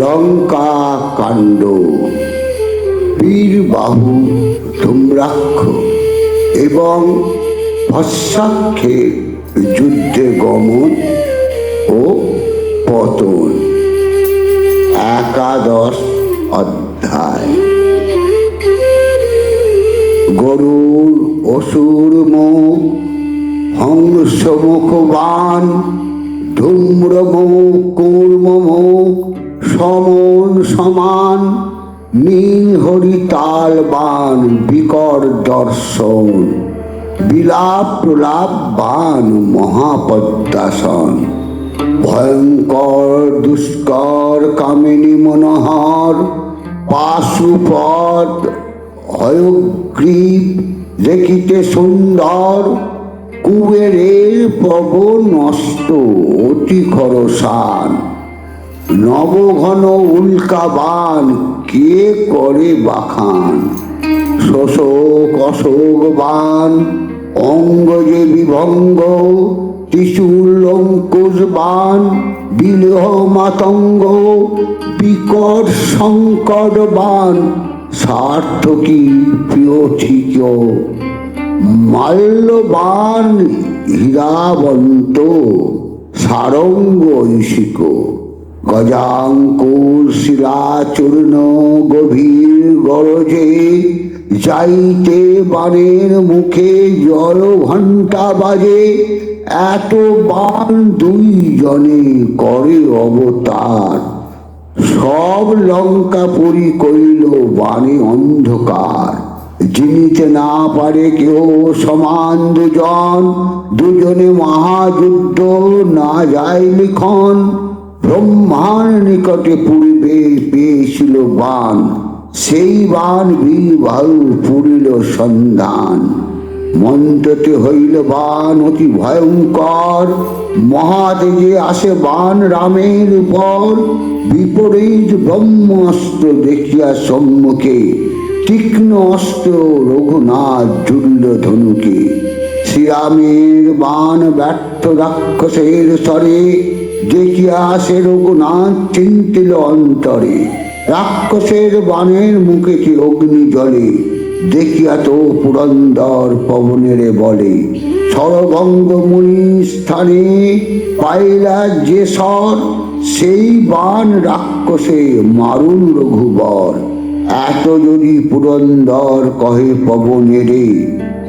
লঙ্কা কাণ্ড। বীরবাহু ধূম্রাক্ষ এবং ভস্মাক্ষের যুদ্ধে গমন ও পতন। একাদশ অধ্যায়। গরুর অসুর মুখ, হংস মুখ বান, ধূম্র মুখ কূর্ম মুখ, সমন সমান, নীল হরিতাল বান বিকর দর্শন, বিলাপ প্রলাপ বান মহাপদ্মাসন, ভয়ঙ্কর দুষ্কর কামিনী মনোহর, পাশুপদ হয়গ্রীব দেখিতে সুন্দর, কুবেরের পবন নষ্ট অতি খরসান, নবঘন উল্কাবান কে করে বাখান, শোষক অশোক বান অঙ্গ যে বিভঙ্গ, ত্রিশূল অঙ্কুশ বান বিলহ মাতঙ্গ, বিকট সংকট বান সার্থকী প্রিয়ঠিক, মাল্যবান হীরাবন্ত সারঙ্গ ঐশিক, গজাঙ্কুর শিলাচূর্ণ গভীর গরজে, যাইতে বানের মুখে জল ঘণ্টা বাজে, এত বান দুই জনে করে অবতার, সব লঙ্কাপুরী করিল বাণী অন্ধকার, জিনিতে না পারে কেউ সমান দুজন, দুজনে মহাযুদ্ধ না যায় লিখন, ব্রহ্মার নিকটে পূর্বে পেয়েছিল বান, সেই বান বীরবাহু পুরিল সন্ধান, মন্ত্রতে হইল বান অতি ভয়ঙ্কর, মহাতেজে আসে বান রামের উপর, বিপরীত ব্রহ্মাস্ত্র দেখিয়া সম্মুখে, তীক্ষ্ণ অস্ত্র রঘুনাথ জুড়িল ধনুকে, শ্রীরামের বান ব্যর্থ রাক্ষসের স্বরে, দেখিয়া আসে রঘুনাথ চিন্তিল অন্তরে, রাক্ষসের বানের মুখেতে অগ্নি জলে, দেখিয়া তো পুরন্দর পবনের বলে, সরভঙ্গ মুনি স্থানে পাইলা যে স্বর, সেই বান রাক্ষসে মারুন রঘুবর, এত যদি পুরন্দর কহে পবনেরে,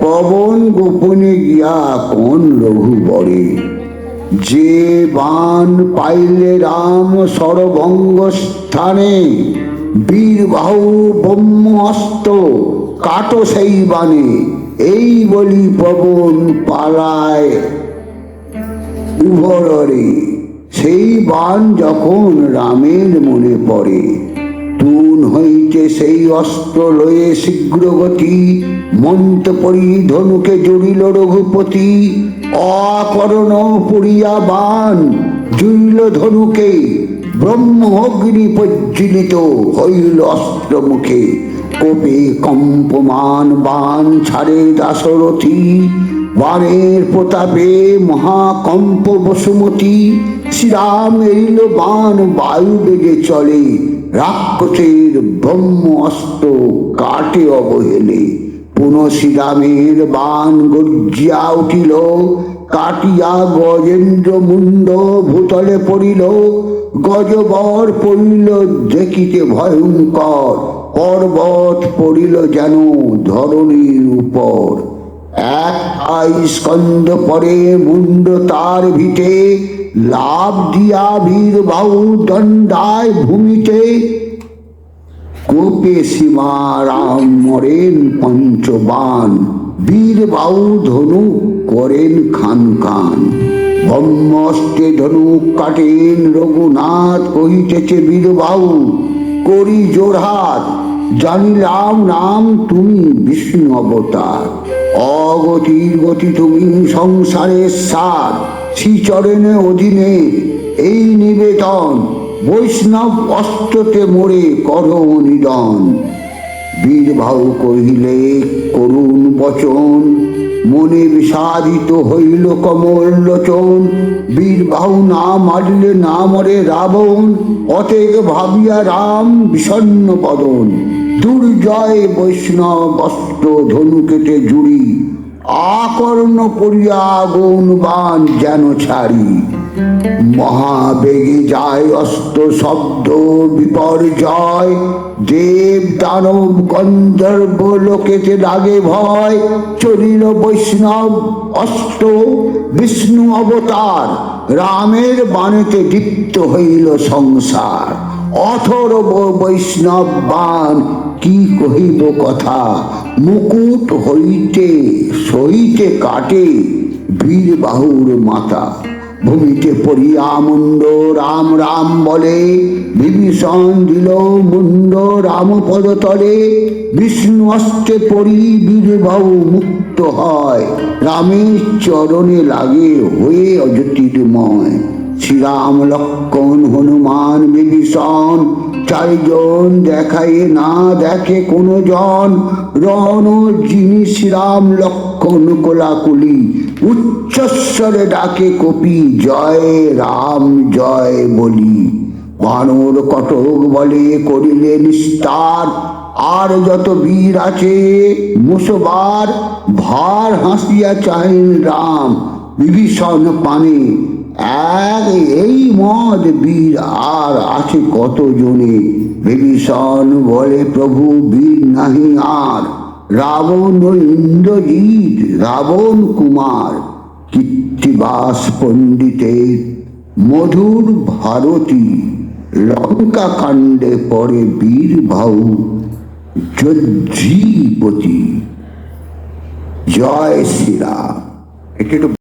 পবন গোপনে গিয়া কোন রঘুবরে, যে বান পাইলে রাম সরভঙ্গ স্থানে, বীরবাহু ব্রহ্মাস্ত্র কাটো সেই বানে, এই বলি পবন পালায় উভরে, সেই বান যখন রামের মনে পড়ে, তুন হইতে সেই অস্ত্র লয়ে শীঘ্র গতি, মন্ত্র পরি ধনুকে জুড়িল রঘুপতি, অকরণ পুরিয়া বান জুড়িল ধনুকে, ব্রহ্ম অগ্নি প্রজ্বলিত হইল অস্ত্র মুখে, কোপে কম্পমান বান ছাড়ে দাশরথী, বাণের প্রতাপে মহাকম্প বসুমতী, শ্রীরাম এরিল বান বায়ু বেগে চলে, রাক্ষসের ব্রহ্ম অস্ত্র কাটে অবহেলে, পুনঃ শ্রীরামের বান গর্জিয়া উঠিল, কাটিয়া গজেন্দ্র মুন্ড ভূতলে পড়িল, গজবর পড়িল দেখিতে ভয়ঙ্কর, পর্বত পড়িল যেন ধরণীর উপর, এক স্কন্ধ পরে মুন্ড তার ভিতে, লাভ দিয়া বীরবাহু দণ্ডায় ভূমিতে, কোপে সীমারাম মরেন পঞ্চবান, বীরবাহু ধনু করেন খান খান, ব্রহ্মস্ত্রে ধনুক কাটেন রঘুনাথ, কহিতেছে বীরবাহু করি জোড়হাত, জানিলাম নাম তুমি বিষ্ণু অবতার, অগতির গতি তুমি সংসারের সার, শ্রীচরণে অধীনে এই নিবেদন, বৈষ্ণব অস্ত্রতে মোরে করো নিদন, বীরবাহু কহিলে করুণ বচন, মনে বিষাদিত হইল কমল লোচন। বীরবাহু না মারিলে না মরে রাবণ, অতেক ভাবিয়া রাম বিষণ্ণ বদন। দুর্জয় বৈষ্ণব অস্ত্র ধনু কেটে জুড়ি, আকর্ণ পড়িয়া গৌনবান যেন ছাড়ি। মহাবেগে যায় অস্ত্র শব্দ বিপর্যয়, দেব দানব গন্ধর্ব লোকেতে লাগে ভয়। চলিল বৈষ্ণব অস্ত্র বিষ্ণু অবতার, রামের বাণীতে দীপ্ত হইল সংসার। অথর্ব বৈষ্ণব বাণ কি কহিব কথা, মুকুট হইতে সহিতে কাটে বীরবাহুর মাথা। ভূমিতে পড়িয়া মুন্ড রাম রাম বলে, বিভীষণ দিল মুন্ড রামপদ তলে। বিষ্ণু অস্ত্রে পড়ি বীরবাহু মুক্ত হয়, রামের চরণে লাগে হয়ে অজ্যোতির্ময়। শ্রীরাম লক্ষ্মণ হনুমান বিভীষণ, চারিজন দেখায় না দেখে কোনো জন। রণ যিনি শ্রীরাম লক্ষ্মণ কোলাকুলি, উচ্চস্বরে ডাকে কপি জয় রাম জয় বলি। বানর কটক বলে করিলে নিস্তার, আর যত বীর আছে মুসবার। ভার হাসিয়া চাহেন রাম বিভীষণ পানে, এক এই মদ বীর আর আছে কত জনে। বিভীষণ বলে প্রভু বীর নাহি আর, রাবণ ইন্দ্রজিৎ রাবণ কুমার। কীর্তিবাস পণ্ডিতের মধুর ভারতী, লঙ্কা কাণ্ডে পড়ে বীরবাহু যজ্ঞীপতি। জয় শ্রীরাম। একটু